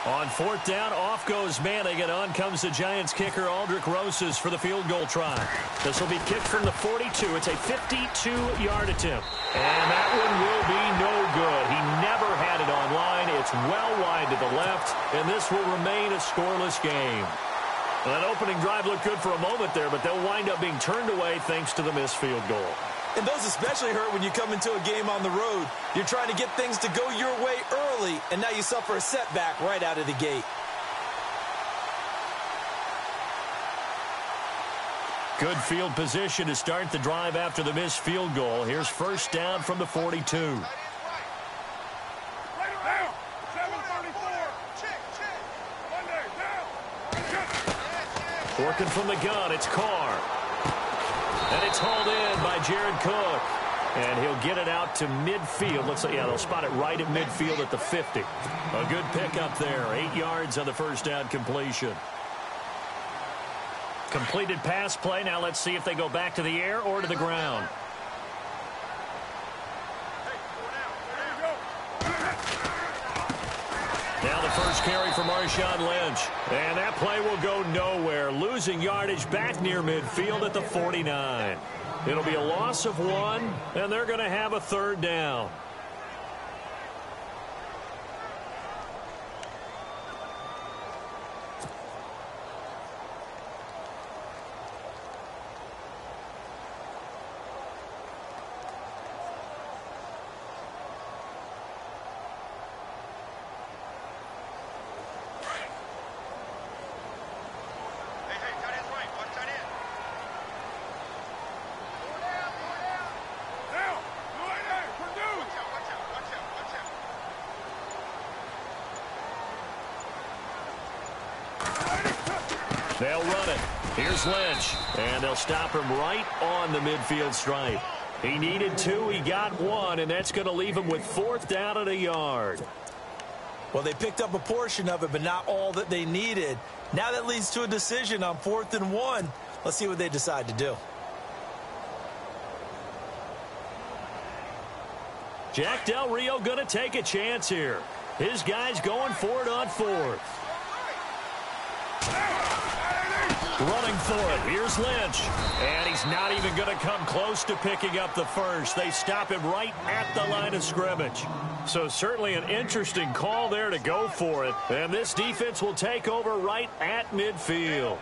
On fourth down, off goes Manning, and on comes the Giants kicker, Aldrick Rosas, for the field goal try. This will be kicked from the 42. It's a 52-yard attempt. And that one will be no good. He never had it on line. It's well wide to the left, and this will remain a scoreless game. Well, that opening drive looked good for a moment there, but they'll wind up being turned away thanks to the missed field goal. And those especially hurt when you come into a game on the road. You're trying to get things to go your way early, and now you suffer a setback right out of the gate. Good field position to start the drive after the missed field goal. Here's first down from the 42. Working from the gun, it's Carr. And it's hauled in by Jared Cook. And he'll get it out to midfield. Looks like, yeah, they'll spot it right at midfield at the 50. A good pickup there. 8 yards on the first down completion. Completed pass play. Now let's see if they go back to the air or to the ground. Now the first carry for Marshawn Lynch. And that play will go nowhere. Losing yardage back near midfield at the 49. It'll be a loss of 1, and they're going to have a third down. They'll run it. Here's Lynch. And they'll stop him right on the midfield stripe. He needed 2. He got 1. And that's going to leave him with fourth down at a yard. Well, they picked up a portion of it, but not all that they needed. Now that leads to a decision on 4th and 1. Let's see what they decide to do. Jack Del Rio going to take a chance here. His guy's going for it on 4th. Running for it. Here's Lynch. And he's not even going to come close to picking up the first. They stop him right at the line of scrimmage. So certainly an interesting call there to go for it. And this defense will take over right at midfield.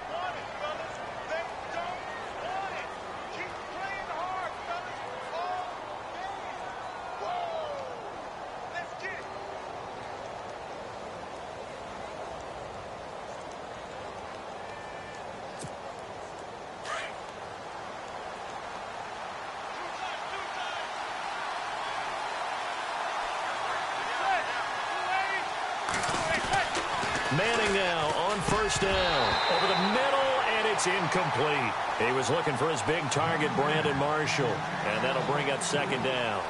Manning now on first down. Over the middle, and it's incomplete. He was looking for his big target, Brandon Marshall. And that'll bring up second down.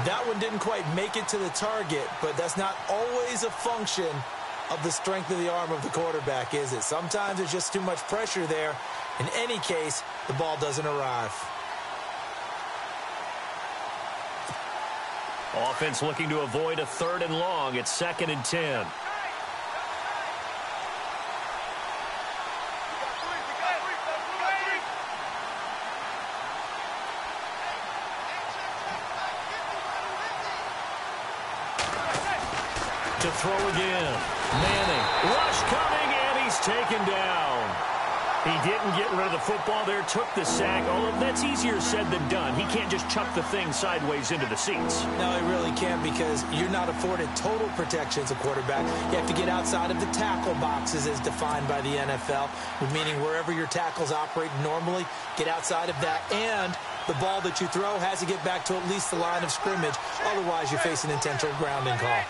That one didn't quite make it to the target, but that's not always a function of the strength of the arm of the quarterback, is it? Sometimes there's just too much pressure there. In any case, the ball doesn't arrive. Offense looking to avoid a 3rd and long. It's 2nd and 10. To throw again. Manning. Rush coming, and he's taken down. He didn't get rid of the football there, took the sack. Although that's easier said than done. He can't just chuck the thing sideways into the seats. No, he really can't, because you're not afforded total protection as a quarterback. You have to get outside of the tackle boxes as defined by the NFL, meaning wherever your tackles operate normally, get outside of that. And the ball that you throw has to get back to at least the line of scrimmage. Otherwise, you face an intentional grounding call.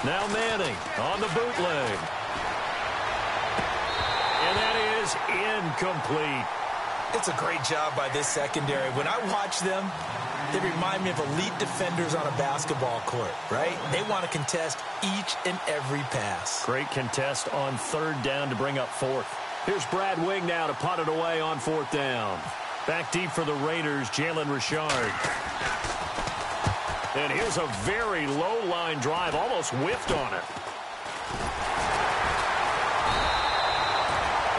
Now Manning on the bootleg. And that is incomplete. It's a great job by this secondary. When I watch them, they remind me of elite defenders on a basketball court, right? They want to contest each and every pass. Great contest on 3rd down to bring up 4th. Here's Brad Wing now to punt it away on 4th down. Back deep for the Raiders, Jalen Richard. And here's a very low line drive, almost whiffed on it.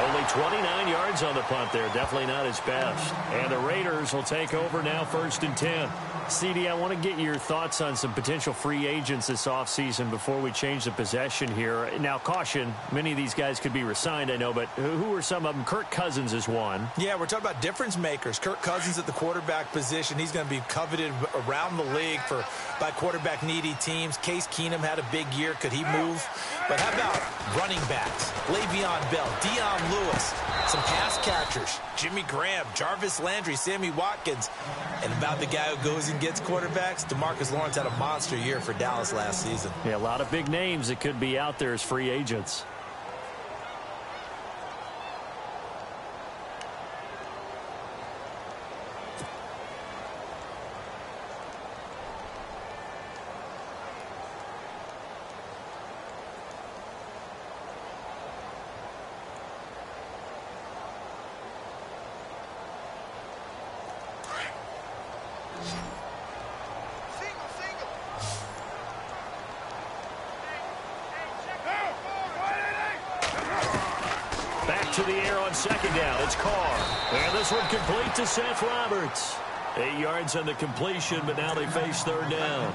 Only 29 yards on the punt there. Definitely not his best. And the Raiders will take over now, 1st and 10. CD, I want to get your thoughts on some potential free agents this offseason before we change the possession here. Now, caution, many of these guys could be re-signed, I know, but who are some of them? Kirk Cousins is one. Yeah, we're talking about difference makers. Kirk Cousins at the quarterback position. He's going to be coveted around the league by quarterback-needy teams. Case Keenum had a big year. Could he move? But how about running backs? Le'Veon Bell, Dion Lewis, some pass catchers, Jimmy Graham, Jarvis Landry, Sammy Watkins. And about the guy who goes and gets quarterbacks, DeMarcus Lawrence had a monster year for Dallas last season. Yeah, a lot of big names that could be out there as free agents. To the air on 2nd down. It's Carr. And this one complete to Seth Roberts. 8 yards on the completion, but now they face 3rd down.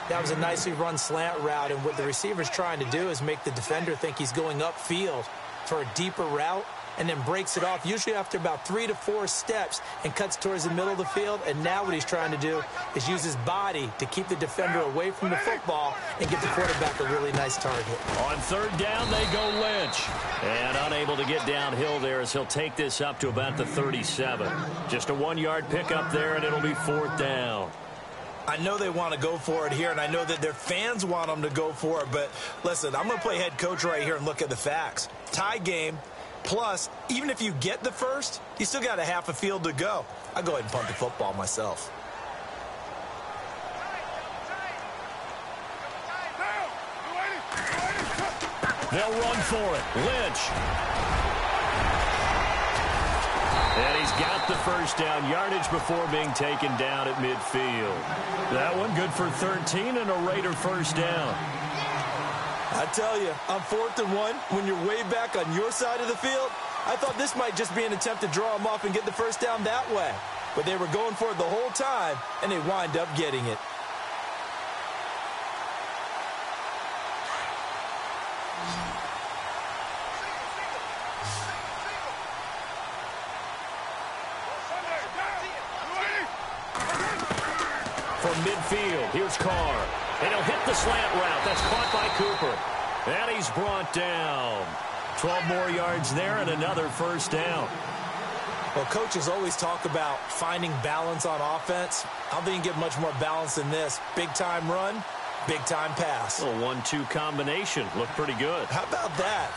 That was a nicely run slant route, and what the receiver's trying to do is make the defender think he's going upfield for a deeper route, and then breaks it off, usually after about 3 to 4 steps, and cuts towards the middle of the field. And now what he's trying to do is use his body to keep the defender away from the football and give the quarterback a really nice target. On 3rd down, they go Lynch. And unable to get downhill there as he'll take this up to about the 37. Just a 1-yard pickup there, and it'll be 4th down. I know they want to go for it here, and I know that their fans want them to go for it. But listen, I'm going to play head coach right here and look at the facts. Tie game. Plus, even if you get the first, you still got a half a field to go. I'll go ahead and punt the football myself. They'll run for it. Lynch. And he's got the first down yardage before being taken down at midfield. That one good for 13 and a Raider first down. I tell you, on 4th and 1, when you're way back on your side of the field, I thought this might just be an attempt to draw them off and get the first down that way. But they were going for it the whole time, and they wind up getting it. From midfield, here's Carr. And he'll hit the slant route. That's caught by Cooper. And he's brought down. 12 more yards there and another first down. Well, coaches always talk about finding balance on offense. I don't think you get much more balance than this. Big-time run, big-time pass. A 1-2 combination. Looked pretty good. How about that?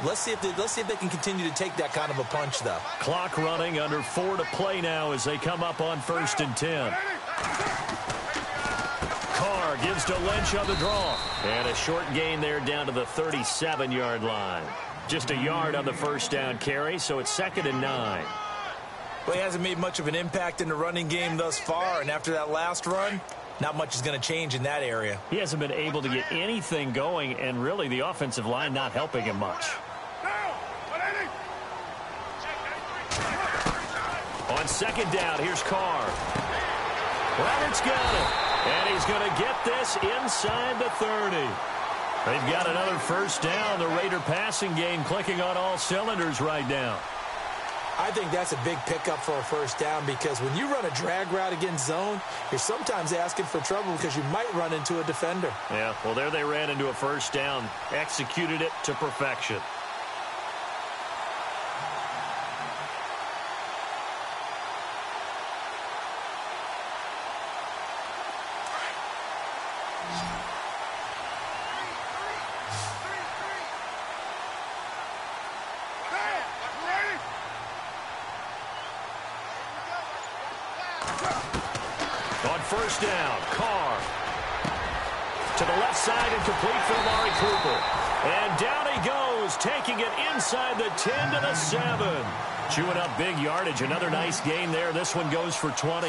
Let's see if they can continue to take that kind of a punch, though. Clock running, under 4 to play now as they come up on 1st and 10. Carr gives to Lynch on the draw. And a short gain there down to the 37-yard line. Just a yard on the first down carry, so it's 2nd and 9. Well, he hasn't made much of an impact in the running game thus far, and after that last run, not much is going to change in that area. He hasn't been able to get anything going, and really the offensive line not helping him much. On 2nd down, here's Carr. Roberts got it. And he's going to get this inside the 30. They've got another first down. The Raider passing game clicking on all cylinders right now. I think that's a big pickup for a first down because when you run a drag route against zone, you're sometimes asking for trouble because you might run into a defender. Yeah, well, there they ran into a first down. Executed it to perfection. On first down, Carr. To the left side and complete for Amari Cooper. And down he goes, taking it inside the 10 to the 7. Chewing up big yardage. Another nice gain there. This one goes for 20.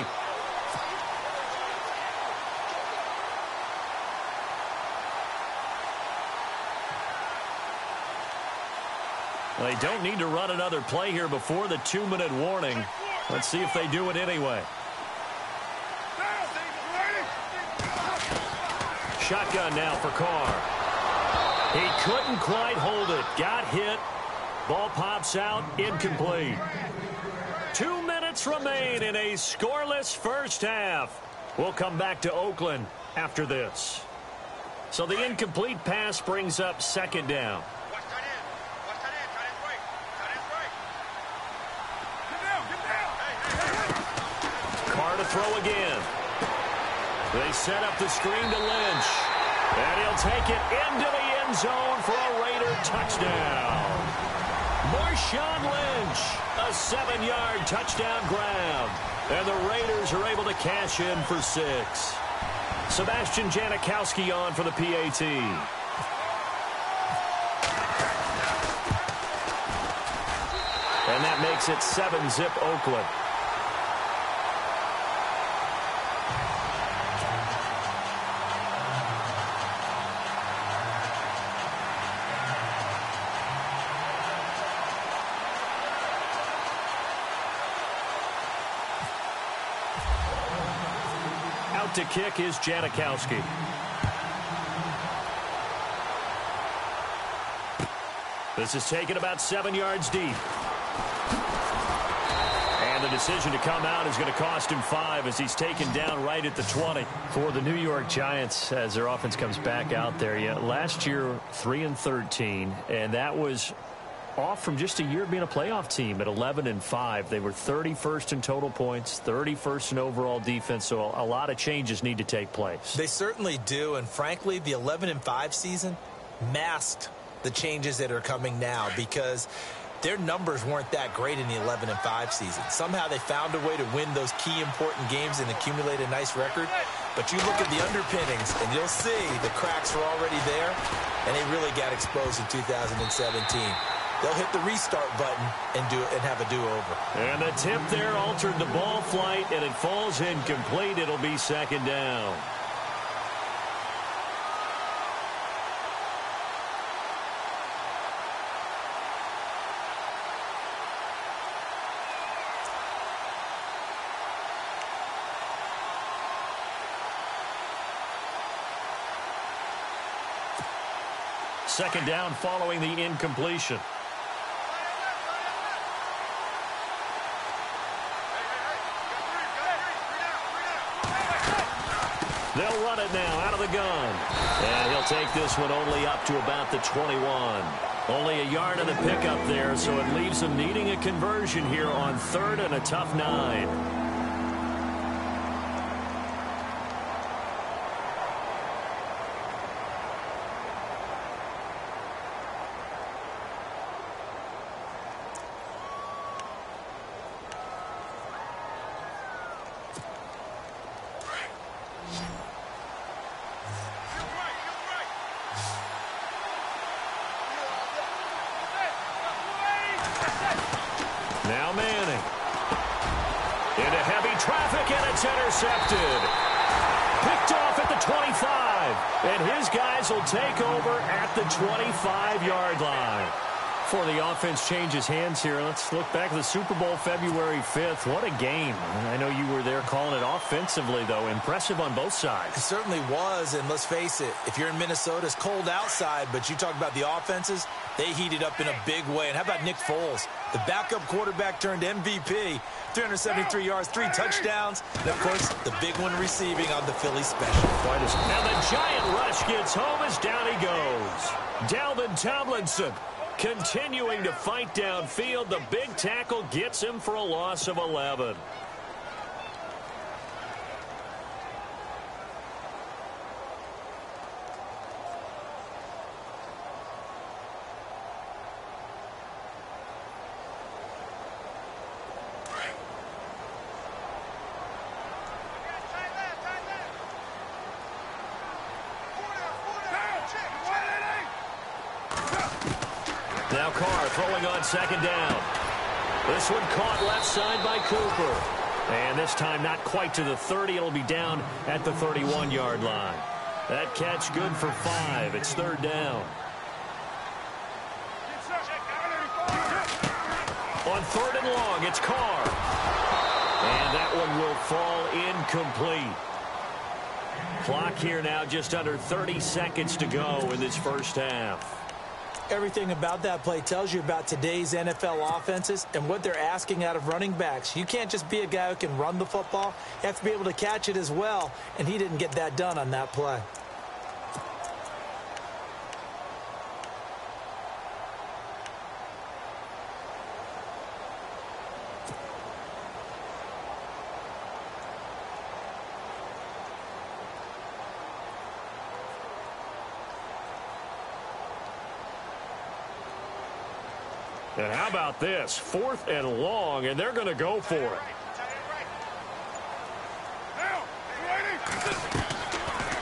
They don't need to run another play here before the 2-minute warning. Let's see if they do it anyway. Shotgun now for Carr. He couldn't quite hold it. Got hit. Ball pops out. Incomplete. 2 minutes remain in a scoreless first half. We'll come back to Oakland after this. So the incomplete pass brings up second down. Carr to throw again. They set up the screen to Lynch. And he'll take it into the end zone for a Raider touchdown. Marshawn Lynch, a 7-yard touchdown grab. And the Raiders are able to cash in for 6. Sebastian Janikowski on for the PAT. And that makes it 7-zip Oakland. To kick is Janikowski. This is taken about 7 yards deep. And the decision to come out is going to cost him 5 as he's taken down right at the 20. For the New York Giants, as their offense comes back out there, last year 3-13, and that was off from just a year of being a playoff team at 11-5. They were 31st in total points, 31st in overall defense, so a lot of changes need to take place. They certainly do, and frankly, the 11-5 season masked the changes that are coming now because their numbers weren't that great in the 11-5 season. Somehow they found a way to win those key important games and accumulate a nice record. But you look at the underpinnings, and you'll see the cracks are already there, and they really got exposed in 2017. They'll hit the restart button and have a do-over. And the tip there altered the ball flight, and it falls incomplete. It'll be second down. Second down following the incompletion. They'll run it now out of the gun. And he'll take this one only up to about the 21. Only a yard of the pickup there, so it leaves them needing a conversion here on 3rd and a tough 9. Now Manning. Into heavy traffic, and it's intercepted. Picked off at the 25. And his guys will take over at the 25-yard line. Before the offense changes hands here, let's look back at the Super Bowl February 5th. What a game. I know you were there calling it offensively, though. Impressive on both sides. It certainly was, and let's face it, if you're in Minnesota, it's cold outside, but you talk about the offenses, they heated up in a big way. And how about Nick Foles? The backup quarterback turned MVP, 373 yards, 3 touchdowns, and, of course, the big one receiving on the Philly special. And the giant rush gets home as down he goes. Dalvin Tomlinson continuing to fight downfield. The big tackle gets him for a loss of 11. Now Carr throwing on second down. This one caught left side by Cooper. And this time not quite to the 30. It'll be down at the 31-yard line. That catch good for 5. It's third down. On third and long, it's Carr. And that one will fall incomplete. Clock here now just under 30 seconds to go in this first half. Everything about that play tells you about today's NFL offenses and what they're asking out of running backs. You can't just be a guy who can run the football. You have to be able to catch it as well, and he didn't get that done on that play. And how about this? 4th and long, and they're going to go for it.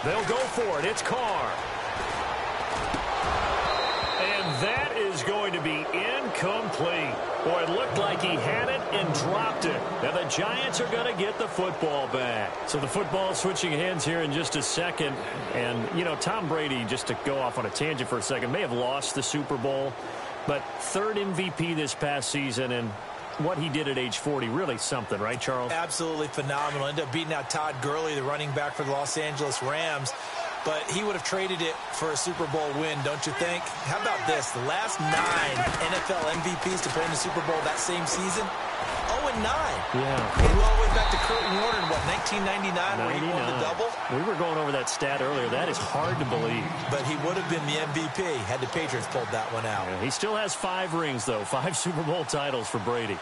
They'll go for it. It's Carr. And that is going to be incomplete. Boy, it looked like he had it and dropped it. Now the Giants are going to get the football back. So the football switching hands here in just a second. And, you know, Tom Brady, just to go off on a tangent for a second, may have lost the Super Bowl. But third MVP this past season, and what he did at age 40, really something, right, Charles? Absolutely phenomenal. Ended up beating out Todd Gurley, the running back for the Los Angeles Rams. But he would have traded it for a Super Bowl win, don't you think? How about this? The last 9 NFL MVPs to play in the Super Bowl that same season, 0-9. Yeah. All the way back to Kurt Warner in, what, 1999, where he won the double? We were going over that stat earlier. That is hard to believe. But he would have been the MVP had the Patriots pulled that one out. Yeah, he still has 5 rings, though. 5 Super Bowl titles for Brady.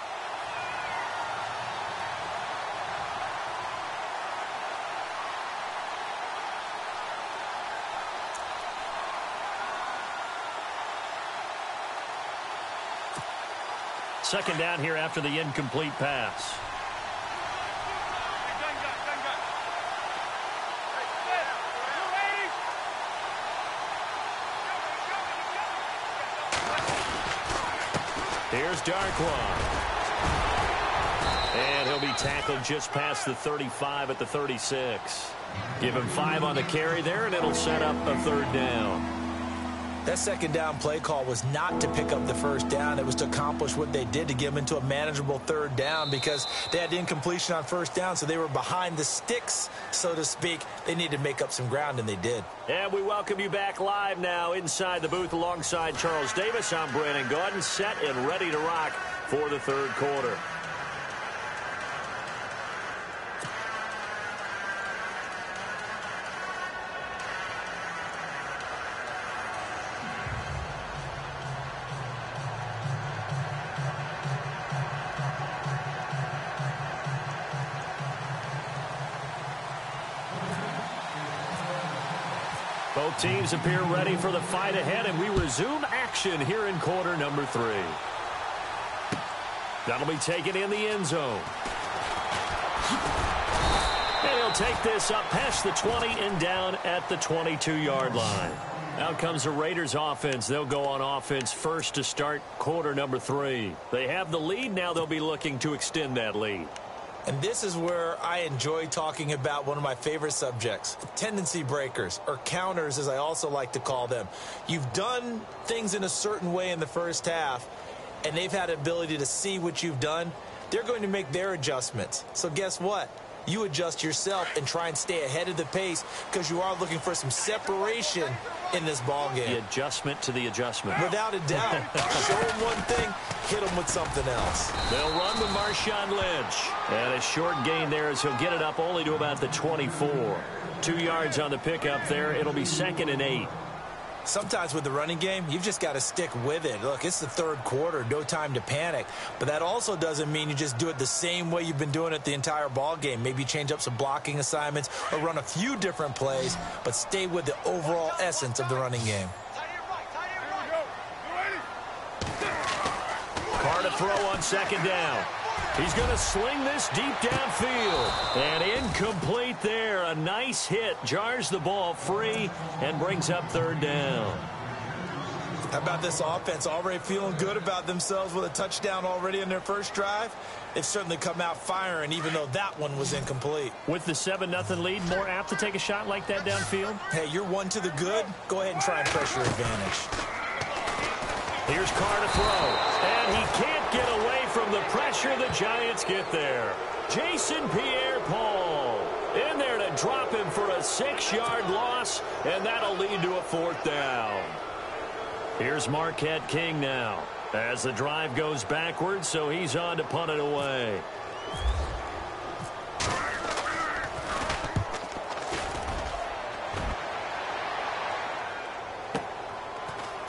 Second down here after the incomplete pass. Here's Darkwa. And he'll be tackled just past the 35 at the 36. Give him 5 on the carry there, and it'll set up a third down. That second down play call was not to pick up the first down. It was to accomplish what they did, to get them into a manageable third down, because they had incompletion on first down, so they were behind the sticks, so to speak. They needed to make up some ground, and they did. And we welcome you back live now inside the booth alongside Charles Davis. I'm Brandon Gaudin, set and ready to rock for the third quarter. Both teams appear ready for the fight ahead, and we resume action here in quarter number 3. That'll be taken in the end zone. And he'll take this up past the 20 and down at the 22-yard line. Out comes the Raiders offense. They'll go on offense first to start quarter number 3. They have the lead. Now they'll be looking to extend that lead. And this is where I enjoy talking about one of my favorite subjects, tendency breakers, or counters as I also like to call them. You've done things in a certain way in the first half, and they've had the ability to see what you've done. They're going to make their adjustments. So guess what? You adjust yourself and try and stay ahead of the pace, because you are looking for some separation in this ball game. The adjustment to the adjustment. Without a doubt. Show them one thing, hit them with something else. They'll run with Marshawn Lynch. And a short gain there as he'll get it up only to about the 24. 2 yards on the pickup there. It'll be 2nd and 8. Sometimes with the running game, you've just got to stick with it. Look, it's the third quarter, no time to panic. But that also doesn't mean you just do it the same way you've been doing it the entire ball game. Maybe change up some blocking assignments or run a few different plays, but stay with the overall essence of the running game. Carr to throw on second down. He's going to sling this deep downfield. And incomplete there. A nice hit. Jars the ball free and brings up third down. How about this offense already feeling good about themselves with a touchdown already in their first drive? They've certainly come out firing, even though that one was incomplete. With the 7-0 lead, more apt to take a shot like that downfield? Hey, you're one to the good. Go ahead and try and press your advantage. Here's Carr to throw, and he can't get away from the pressure. The Giants get there. Jason Pierre-Paul in there to drop him for a 6-yard loss, and that'll lead to a 4th down. Here's Marquette King now as the drive goes backwards, so he's on to punt it away.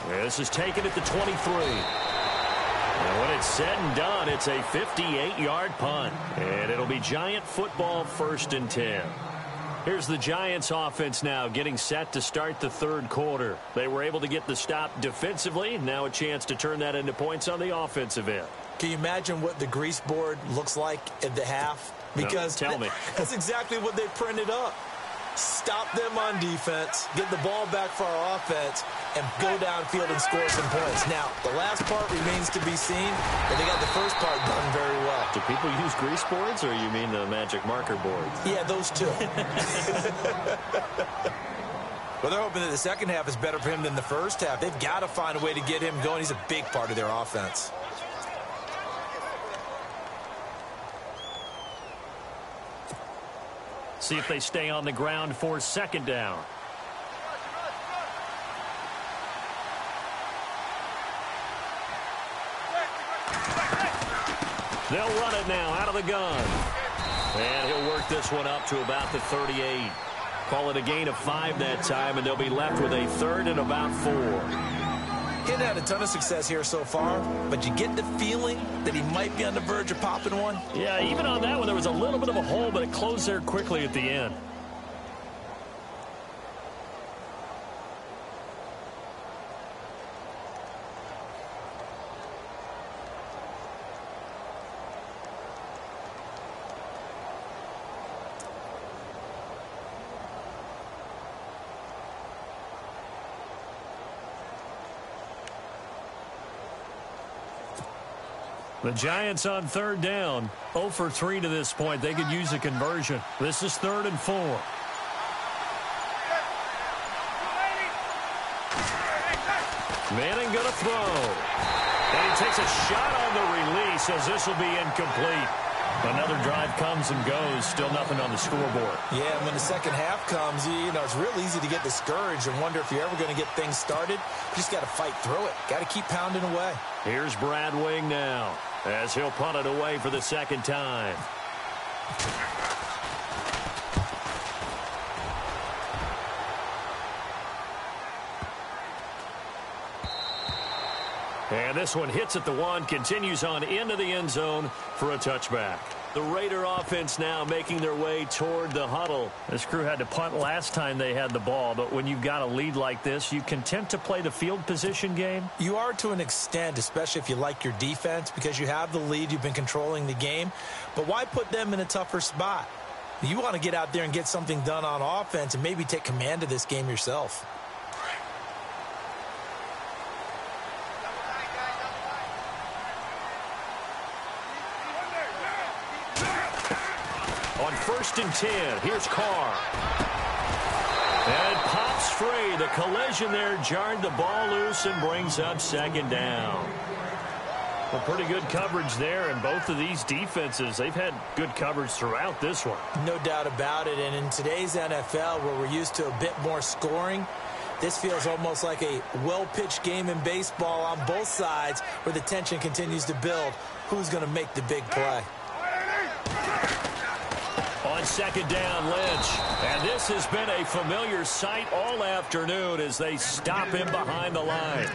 This is taken at the 23. And when it's said and done, it's a 58-yard punt. And it'll be Giant football 1st and 10. Here's the Giants offense now getting set to start the 3rd quarter. They were able to get the stop defensively. Now a chance to turn that into points on the offensive end. Can you imagine what the grease board looks like at the half? Because no, tell me. That's exactly what they printed up. Stop them on defense, get the ball back for our offense, and go downfield and score some points. Now, the last part remains to be seen, but they got the first part done very well. Do people use grease boards, or you mean the magic marker boards? Yeah, those two. Well, they're hoping that the second half is better for him than the first half. They've got to find a way to get him going. He's a big part of their offense. See if they stay on the ground for 2nd down. They'll run it now out of the gun. And he'll work this one up to about the 38. Call it a gain of 5 that time, and they'll be left with a 3rd and about 4. He hasn't had a ton of success here so far, but you get the feeling that he might be on the verge of popping one. Yeah, even on that one, there was a little bit of a hole, but it closed there quickly at the end. The Giants on 3rd down, 0 for 3 to this point. They could use a conversion. This is 3rd and 4. Manning going to throw. And he takes a shot on the release as this will be incomplete. Another drive comes and goes. Still nothing on the scoreboard. Yeah, and when the second half comes, you know, it's real easy to get discouraged and wonder if you're ever going to get things started. You just got to fight through it. Got to keep pounding away. Here's Brad Wing now as he'll punt it away for the 2nd time. And this one hits at the 1, continues on into the end zone for a touchback. The Raider offense now making their way toward the huddle. This crew had to punt last time they had the ball, but when you've got a lead like this, you content to play the field position game? You are to an extent, especially if you like your defense, because you have the lead, you've been controlling the game. But why put them in a tougher spot? You want to get out there and get something done on offense and maybe take command of this game yourself. On 1st and 10, here's Carr. And pops free. The collision there jarred the ball loose and brings up 2nd down. Well, pretty good coverage there, and both of these defenses, they've had good coverage throughout this one. No doubt about it, and in today's NFL, where we're used to a bit more scoring, this feels almost like a well-pitched game in baseball on both sides where the tension continues to build. Who's going to make the big play? On 2nd down, Lynch. And this has been a familiar sight all afternoon as they stop him behind the line.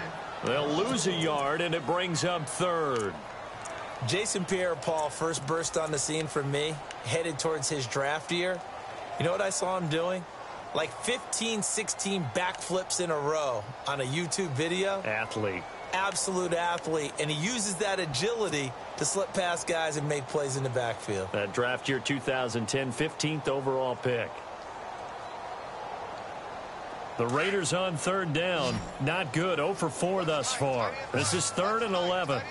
They'll lose a yard, and it brings up 3rd. Jason Pierre-Paul first burst on the scene for me, headed towards his draft year. You know what I saw him doing? Like 15, 16 backflips in a row on a YouTube video. Athlete. Absolute athlete, and he uses that agility to slip past guys and make plays in the backfield. That draft year 2010, 15th overall pick. The Raiders on third down. Not good. 0 for 4 thus far. This is 3rd and 11.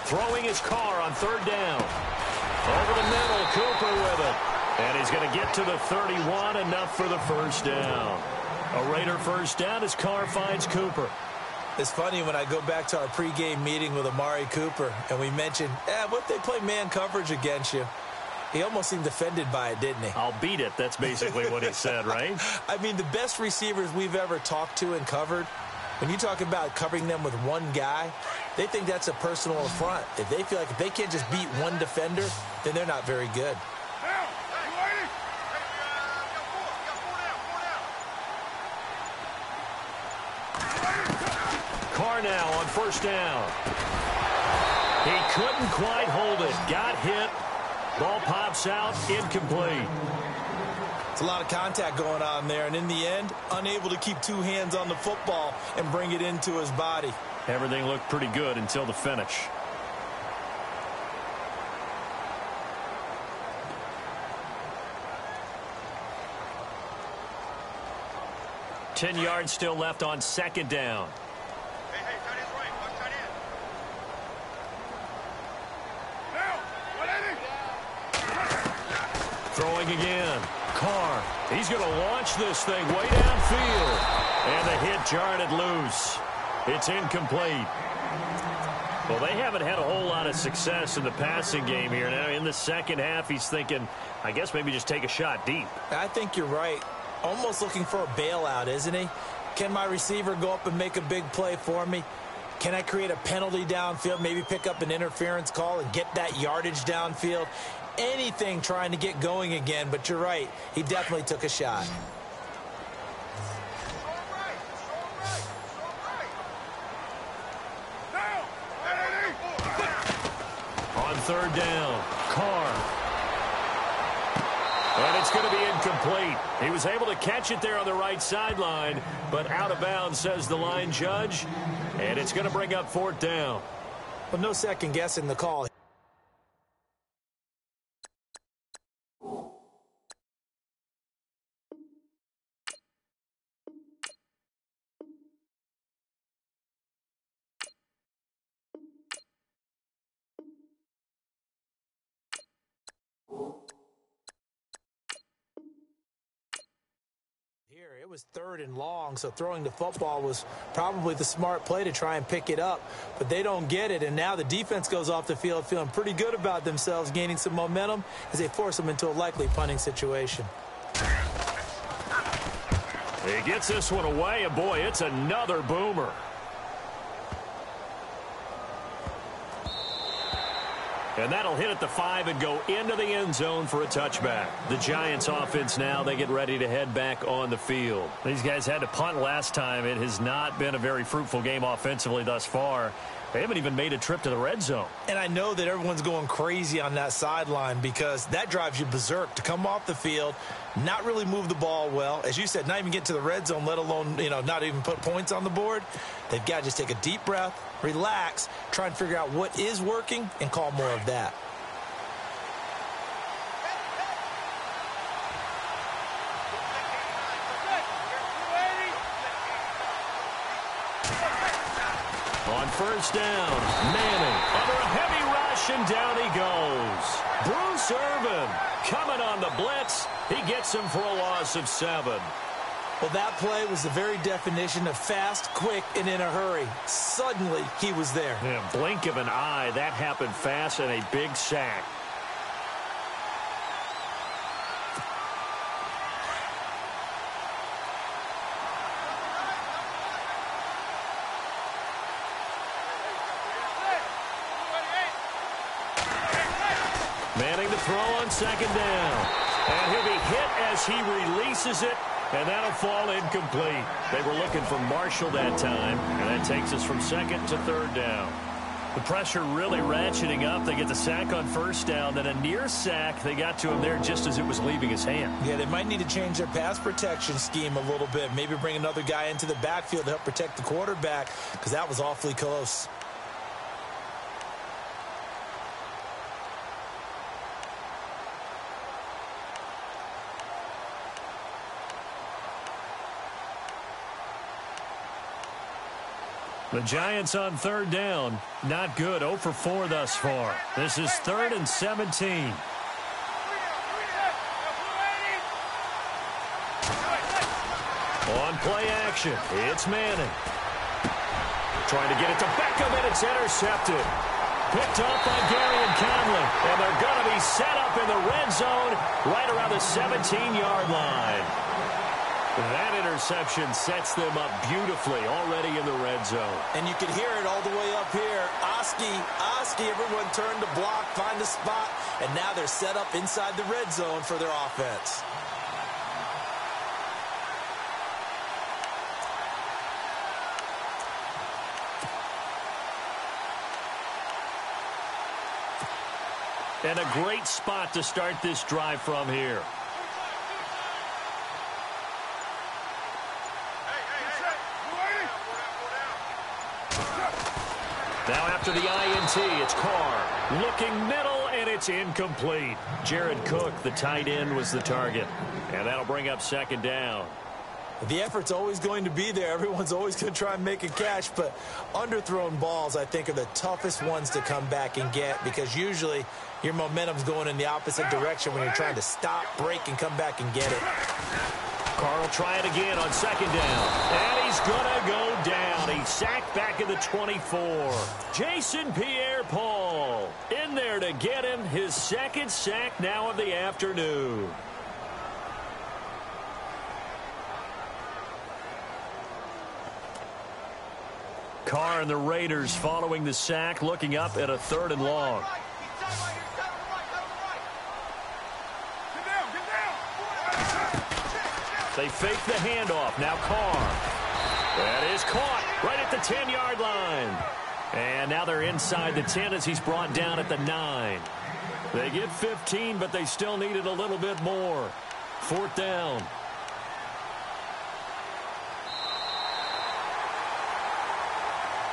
Throwing his car on 3rd down. Over the middle, Cooper with it. And he's going to get to the 31, enough for the first down. A Raider first down as Carr finds Cooper. It's funny when I go back to our pregame meeting with Amari Cooper, and we mentioned, what if they play man coverage against you? He almost seemed offended by it, didn't he? I'll beat it. That's basically what he said, right? I mean, the best receivers we've ever talked to and covered, when you talk about covering them with one guy, they think that's a personal affront. If they feel like if they can't just beat one defender, then they're not very good. Carr now on first down. He couldn't quite hold it. Got hit. Ball pops out, incomplete. It's a lot of contact going on there, and in the end, unable to keep two hands on the football and bring it into his body. Everything looked pretty good until the finish. Ten yards still left on second down. Throwing again. Carr. He's going to launch this thing way downfield. And the hit jarred it loose. It's incomplete. Well, they haven't had a whole lot of success in the passing game here. Now, in the second half, he's thinking, I guess maybe just take a shot deep. I think you're right. Almost looking for a bailout, isn't he? Can my receiver go up and make a big play for me? Can I create a penalty downfield, maybe pick up an interference call and get that yardage downfield? Anything trying to get going again, but you're right. He definitely took a shot. On third down, Carr. And it's going to be incomplete. He was able to catch it there on the right sideline, but out of bounds, says the line judge. And it's going to bring up 4th down. Well, no second guessing the call. It was 3rd and long, so throwing the football was probably the smart play to try and pick it up. But they don't get it, and now the defense goes off the field feeling pretty good about themselves, gaining some momentum as they force them into a likely punting situation. He gets this one away, and boy, it's another boomer. And that'll hit at the 5 and go into the end zone for a touchback. The Giants offense now, they get ready to head back on the field. These guys had to punt last time. It has not been a very fruitful game offensively thus far. They haven't even made a trip to the red zone. And I know that everyone's going crazy on that sideline because that drives you berserk to come off the field, not really move the ball well. As you said, not even get to the red zone, let alone, not even put points on the board. They've got to just take a deep breath, relax, try and figure out what is working, and call more of that. On first down, Manning under a heavy rush, and down he goes. Bruce Irvin coming on the blitz. He gets him for a loss of 7. Well, that play was the very definition of fast, quick, and in a hurry. Suddenly, he was there. Yeah, blink of an eye. That happened fast, and a big sack. Manning to throw on second down. And he'll be hit as he releases it. And that'll fall incomplete. They were looking for Marshall that time. And that takes us from second to third down. The pressure really ratcheting up. They get the sack on first down. Then a near sack. They got to him there just as it was leaving his hand. Yeah, they might need to change their pass protection scheme a little bit. Maybe bring another guy into the backfield to help protect the quarterback, because that was awfully close. The Giants on third down. Not good. 0 for 4 thus far. This is 3rd and 17. On play action, it's Manning. Trying to get it to Beckham, and it's intercepted. Picked up by Gary and Conley. And they're going to be set up in the red zone right around the 17-yard line. That interception sets them up beautifully already in the red zone. And you can hear it all the way up here. Oski, everyone turned to block, find a spot, and now they're set up inside the red zone for their offense. And a great spot to start this drive from here. Now after the INT, it's Carr. Looking middle, and it's incomplete. Jared Cook, the tight end, was the target. And that'll bring up 2nd down. The effort's always going to be there. Everyone's always going to try and make a catch, but underthrown balls, I think, are the toughest ones to come back and get because usually your momentum's going in the opposite direction when you're trying to stop, break, and come back and get it. Carr will try it again on 2nd down. And he's going to go down. He's sacked back at the 24. Jason Pierre-Paul in there to get him his 2nd sack now of the afternoon. Carr and the Raiders following the sack, looking up at a 3rd and long. They fake the handoff. Now Carr. That is caught right at the 10-yard line. And now they're inside the 10 as he's brought down at the 9. They get 15, but they still needed a little bit more. 4th down.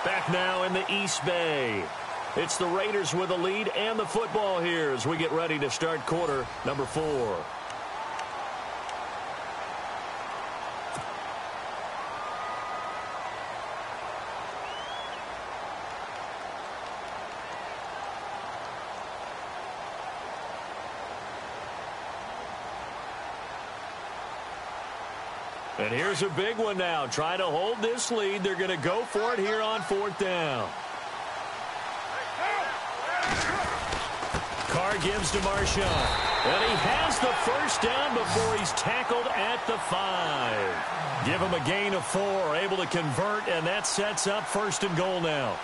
Back now in the East Bay. It's the Raiders with a lead and the football here as we get ready to start quarter number 4. And here's a big one now. Trying to hold this lead. They're going to go for it here on 4th down. Carr gives to Marshawn. And he has the 1st down before he's tackled at the 5. Give him a gain of 4. Able to convert, and that sets up 1st and goal now.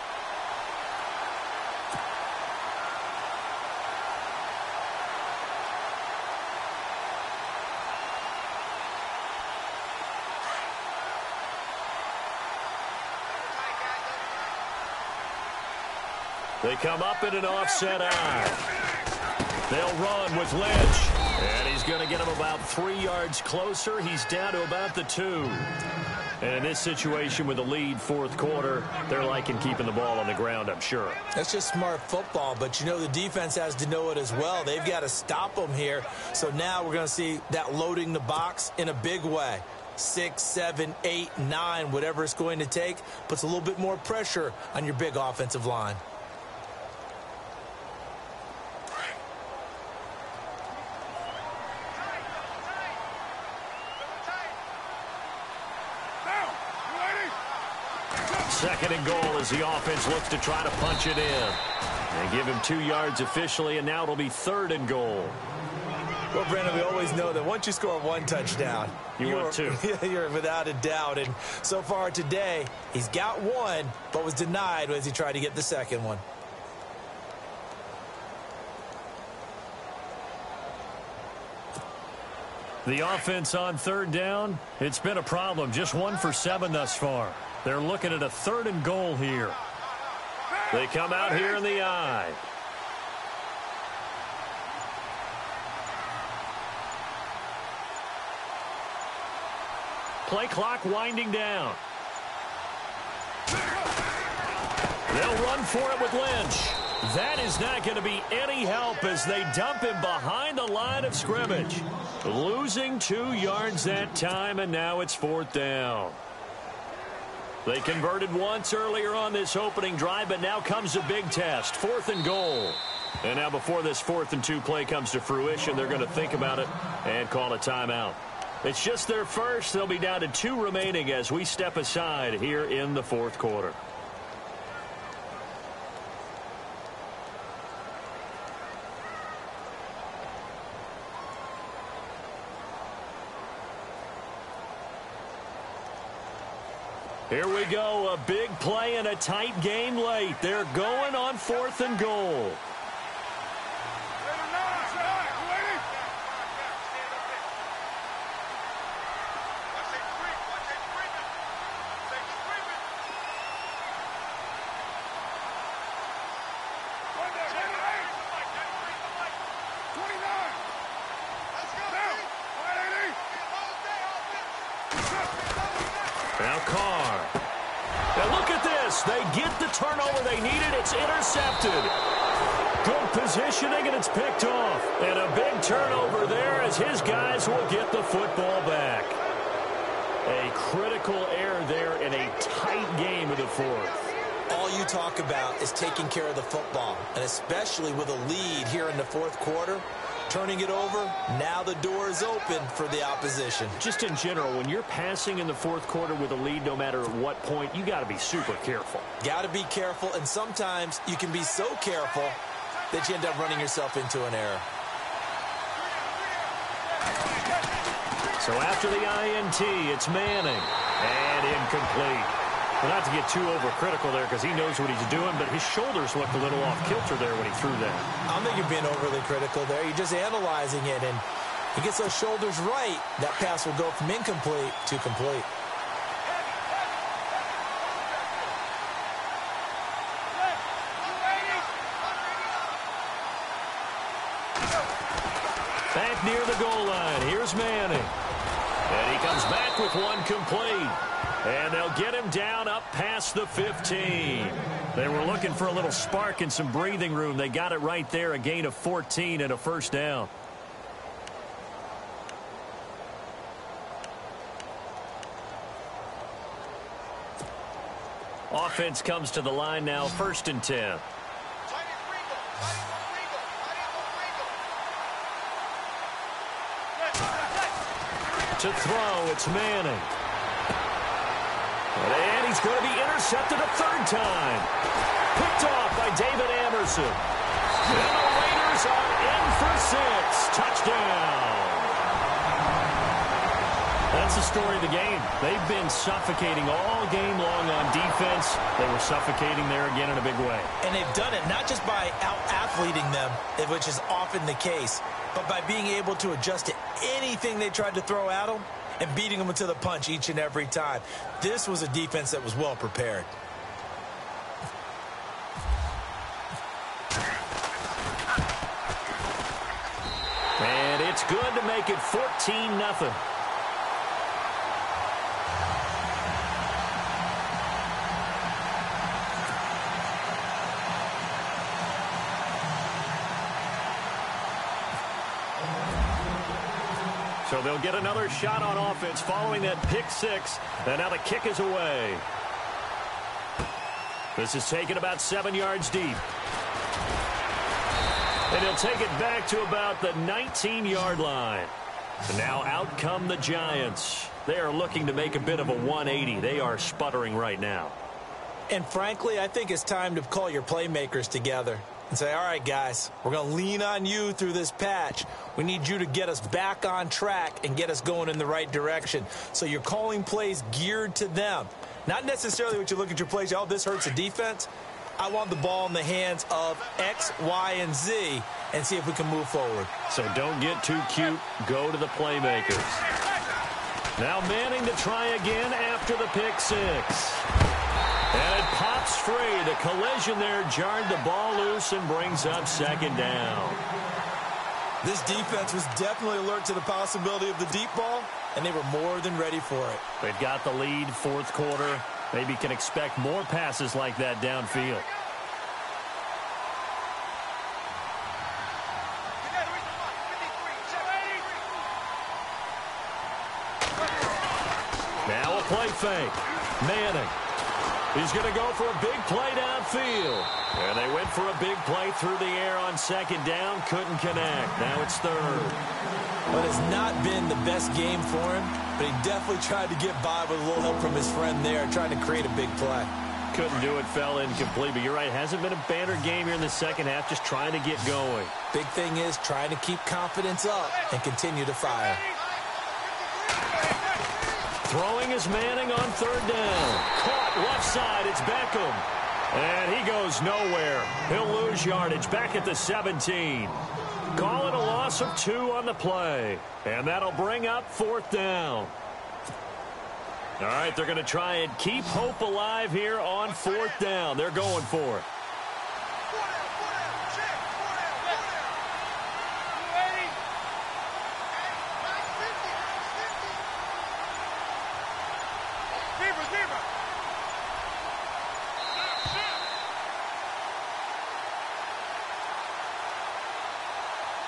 They come up in an offset eye. They'll run with Lynch. And he's going to get him about 3 yards closer. He's down to about the 2. And in this situation with the lead 4th quarter, they're liking keeping the ball on the ground, I'm sure. That's just smart football, but you know the defense has to know it as well. They've got to stop them here. So now we're going to see that loading the box in a big way. 6, 7, 8, 9, whatever it's going to take, puts a little bit more pressure on your big offensive line. Second and goal as the offense looks to try to punch it in. They give him 2 yards officially, and now it'll be 3rd and goal. Well, Brandon, we always know that once you score 1 touchdown, you're 2. You're without a doubt. And so far today, he's got 1, but was denied as he tried to get the 2nd one. The offense on 3rd down, it's been a problem. Just 1 for 7 thus far. They're looking at a 3rd and goal here. They come out here in the eye. Play clock winding down. They'll run for it with Lynch. That is not going to be any help as they dump him behind the line of scrimmage. Losing 2 yards that time, and now it's 4th down. They converted once earlier on this opening drive, but now comes a big test. 4th and goal. And now before this 4th and 2 play comes to fruition, they're going to think about it and call a timeout. It's just their first. They'll be down to 2 remaining as we step aside here in the 4th quarter. Here we go, a big play and a tight game late. They're going on 4th and goal. Now Carr. Now look at this. They get the turnover they needed. It's intercepted. Good positioning, and it's picked off. And a big turnover there as his guys will get the football back. A critical error there in a tight game of the 4th. All you talk about is taking care of the football, and especially with a lead here in the 4th quarter. Turning it over, now the door is open for the opposition. Just in general, when you're passing in the 4th quarter with a lead, no matter at what point, you got to be super careful. Got to be careful, and sometimes you can be so careful that you end up running yourself into an error. So after the INT, it's Manning, and incomplete. Well, not to get too overcritical there because he knows what he's doing, but his shoulders looked a little off kilter there when he threw that. I don't think you're being overly critical there. You're just analyzing it, and he gets those shoulders right. That pass will go from incomplete to complete. Back near the goal line. Here's Manning. And he comes back with one complete. And they'll get him down up past the 15. They were looking for a little spark and some breathing room. They got it right there, a gain of 14 and a first down. Offense comes to the line now, 1st and 10. To throw, it's Manning. And he's going to be intercepted a 3rd time. Picked off by David Amerson. And the Raiders are in for 6. Touchdown. That's the story of the game. They've been suffocating all game long on defense. They were suffocating there again in a big way. And they've done it not just by out-athleting them, which is often the case, but by being able to adjust to anything they tried to throw at them and beating them to the punch each and every time. This was a defense that was well prepared. And it's good to make it 14-0. So they'll get another shot on offense following that pick 6. And now the kick is away. This is taken about 7 yards deep. And he'll take it back to about the 19-yard line. And now out come the Giants. They are looking to make a bit of a 180. They are sputtering right now. And frankly, I think it's time to call your playmakers together and say, all right, guys, we're going to lean on you through this patch. We need you to get us back on track and get us going in the right direction. So you're calling plays geared to them. Not necessarily what you look at your plays, oh, this hurts the defense. I want the ball in the hands of X, Y, and Z and see if we can move forward. So don't get too cute. Go to the playmakers. Now Manning to try again after the pick 6. And it pops free. The collision there jarred the ball loose and brings up 2nd down. This defense was definitely alert to the possibility of the deep ball, and they were more than ready for it. They've got the lead, 4th quarter. Maybe can expect more passes like that downfield. Now a play fake. Manning He's going to go for a big play downfield. And they went for a big play through the air on second down. Couldn't connect. Now it's third. Well, it's not been the best game for him, but he definitely tried to get by with a little help from his friend there, trying to create a big play. Couldn't do it, fell incomplete. But you're right, hasn't been a banner game here in the second half, just trying to get going. Big thing is trying to keep confidence up and continue to fire. Throwing is Manning on third down. Caught left side, it's Beckham. And he goes nowhere. He'll lose yardage back at the 17. Call it a loss of 2 on the play. And that'll bring up fourth down. All right, they're going to try and keep hope alive here on fourth down. They're going for it.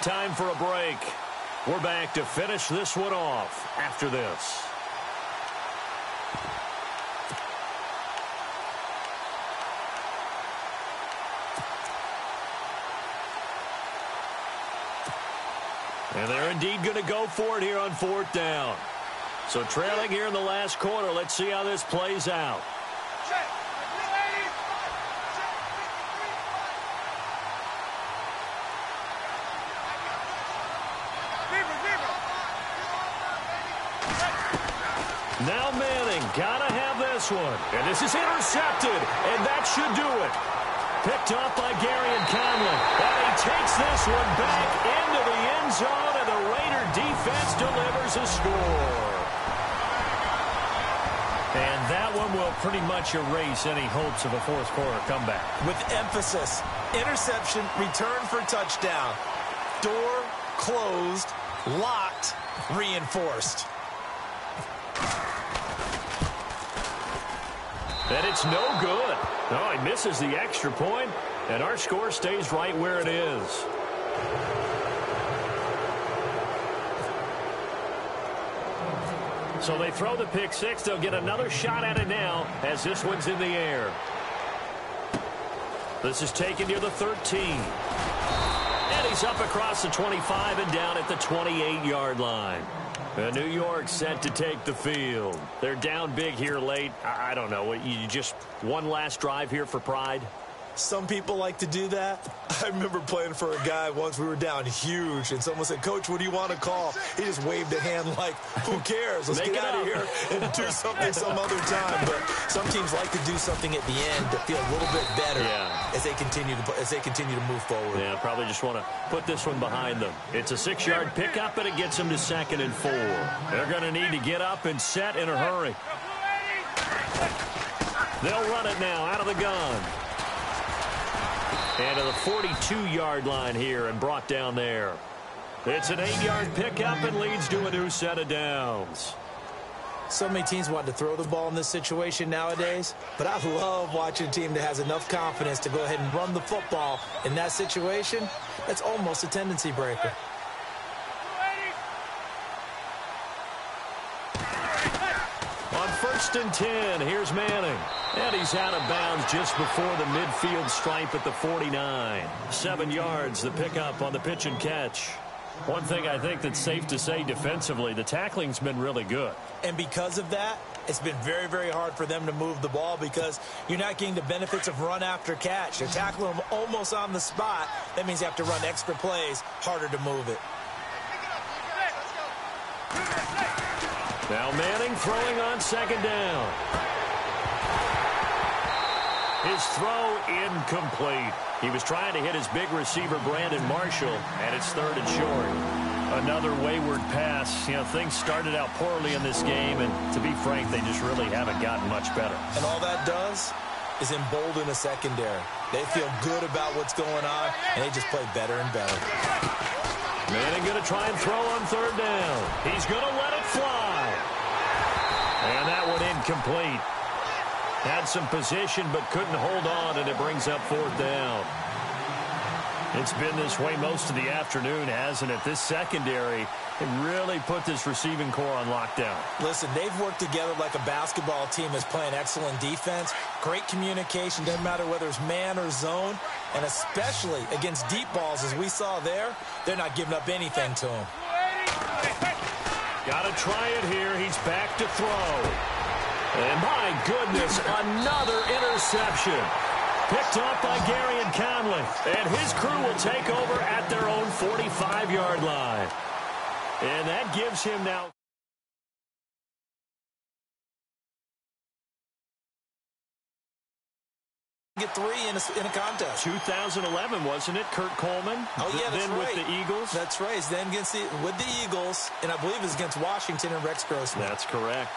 Time for a break. We're back to finish this one off after this. And they're indeed going to go for it here on fourth down. So trailing here in the last quarter. Let's see how this plays out. Now Manning, gotta have this one. And this is intercepted, and that should do it. Picked off by Gary and Conley. And he takes this one back into the end zone, and the Raider defense delivers a score. And that one will pretty much erase any hopes of a fourth quarter comeback. With emphasis, interception, return for touchdown. Door closed, locked, reinforced. And it's no good. Oh, he misses the extra point, and our score stays right where it is. So they throw the pick six. They'll get another shot at it now as this one's in the air. This is taken near the 13. And he's up across the 25 and down at the 28-yard line. New York set to take the field. They're down big here late. I don't know. You just one last drive here for pride? Some people like to do that. I remember playing for a guy once. We were down huge, and someone said, "Coach, what do you want to call?" He just waved a hand like, "Who cares? Let's get out of here and do something some other time." But some teams like to do something at the end to feel a little bit better as they continue to move forward. Yeah, probably just want to put this one behind them. It's a 6-yard pickup, and it gets them to 2nd and 4. They're going to need to get up and set in a hurry. They'll run it now out of the gun. And to the 42-yard line here and brought down there. It's an 8-yard pickup and leads to a new set of downs. So many teams want to throw the ball in this situation nowadays, but I love watching a team that has enough confidence to go ahead and run the football in that situation. That's almost a tendency breaker. On 1st and 10, here's Manning. And he's out of bounds just before the midfield stripe at the 49. 7 yards, the pickup on the pitch and catch. One thing I think that's safe to say defensively, the tackling's been really good. And because of that, it's been very, very hard for them to move the ball because you're not getting the benefits of run after catch. They're tackling them almost on the spot. That means you have to run extra plays, harder to move it. Now Manning throwing on 2nd down. His throw incomplete. He was trying to hit his big receiver, Brandon Marshall, and it's 3rd and short. Another wayward pass. You know, things started out poorly in this game, and to be frank, they just really haven't gotten much better. And all that does is embolden a secondary. They feel good about what's going on, and they just play better and better. Manning going to try and throw on 3rd down. He's going to let it fly. And that one incomplete. Had some position but couldn't hold on, and it brings up 4th down. It's been this way most of the afternoon, hasn't it? This secondary really put this receiving core on lockdown. Listen, they've worked together like a basketball team that's playing excellent defense. Great communication, doesn't matter whether it's man or zone. And especially against deep balls, as we saw there, they're not giving up anything to them. Got to try it here. He's back to throw. And my goodness, another interception. Picked up by Garyon Conley. And his crew will take over at their own 45-yard line. And that gives him now... Get three in a contest. 2011, wasn't it? Kurt Coleman. Oh, yeah, that's then right. with the Eagles. That's right. It's then with the Eagles, and I believe it's against Washington and Rex Grossman. That's correct.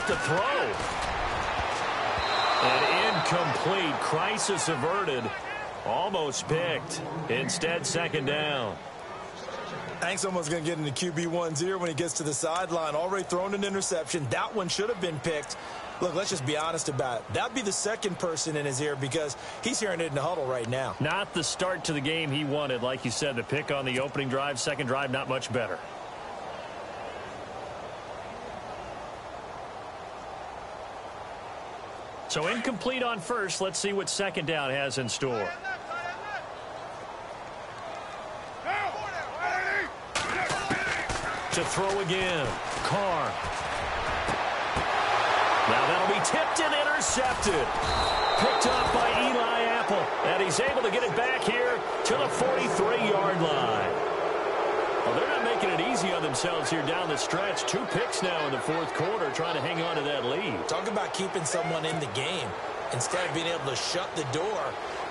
To throw. And incomplete. Crisis averted. Almost picked. Instead, second down. Hank's almost going to get into QB1-0 when he gets to the sideline. Already thrown an interception. That one should have been picked. Look, let's just be honest about it. That'd be the second person in his ear because he's hearing it in the huddle right now. Not the start to the game he wanted. Like you said, the pick on the opening drive, second drive, not much better. So incomplete on first. Let's see what second down has in store. To throw again. Carr. Now that'll be tipped and intercepted. Picked up by Eli Apple. And he's able to get it back here to the 43-yard line. Well, they're not making it easy on themselves here down the stretch. 2 picks now in the fourth quarter, trying to hang on to that lead. Talk about keeping someone in the game. Instead of being able to shut the door,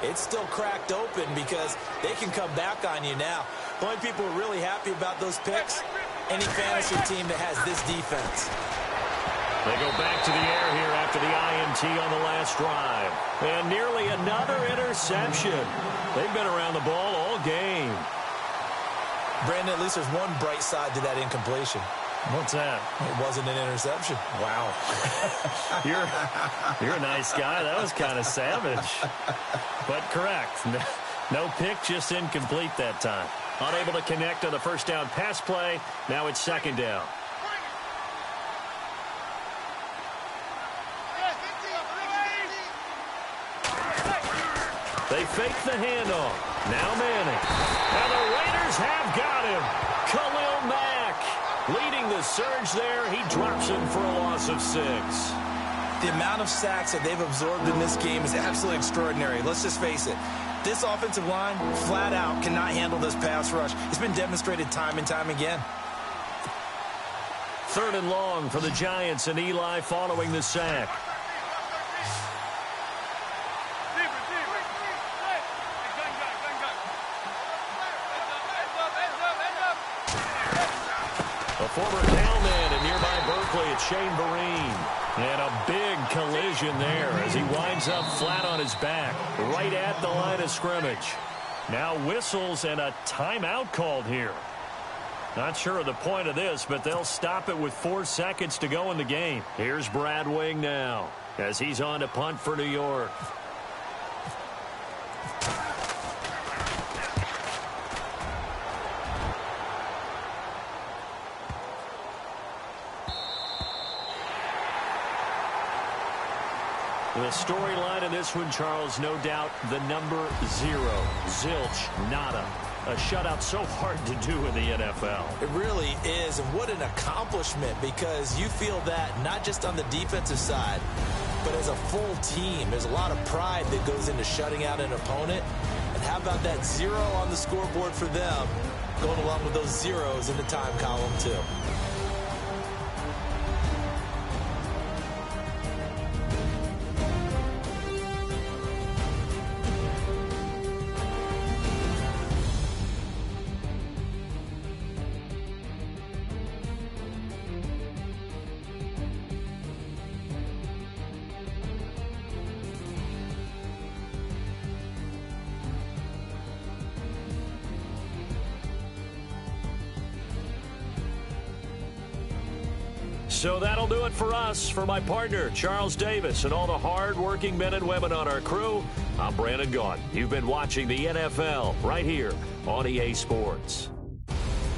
it's still cracked open because they can come back on you now. The only people who are really happy about those picks, any fantasy team that has this defense. They go back to the air here after the INT on the last drive. And nearly another interception. They've been around the ball all game. Brandon, at least there's one bright side to that incompletion. What's that? It wasn't an interception. Wow. You're a nice guy. That was kind of savage. But correct. No pick, just incomplete that time. Unable to connect on the first down pass play. Now it's second down. They fake the handoff. Now Manning. And the Raiders have got him. Khalil Mack leading the surge there. He drops him for a loss of 6. The amount of sacks that they've absorbed in this game is absolutely extraordinary. Let's just face it. This offensive line, flat out, cannot handle this pass rush. It's been demonstrated time and time again. 3rd and long for the Giants, and Eli following the sack. A former Calman in nearby Berkeley, it's Shane Vereen. And a big collision there as he winds up flat on his back, right at the line of scrimmage. Now whistles and a timeout called here. Not sure of the point of this, but they'll stop it with 4 seconds to go in the game. Here's Brad Wing now as he's on to punt for New York. The storyline of this one, Charles, no doubt the number 0. Zilch, nada. A shutout so hard to do in the NFL. It really is, and what an accomplishment, because you feel that not just on the defensive side, but as a full team. There's a lot of pride that goes into shutting out an opponent. And how about that 0 on the scoreboard for them, going along with those zeros in the time column, too. So that'll do it for us. For my partner, Charles Davis, and all the hard-working men and women on our crew, I'm Brandon Gaudin. You've been watching the NFL right here on EA Sports.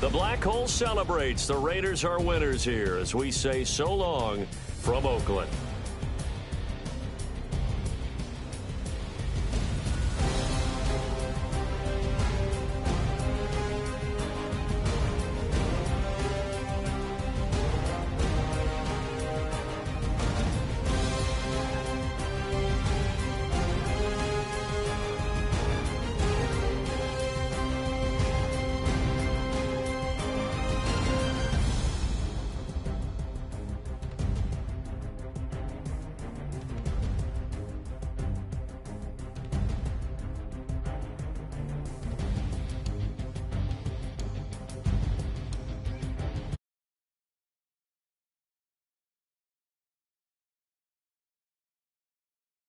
The Black Hole celebrates. The Raiders are winners here as we say so long from Oakland.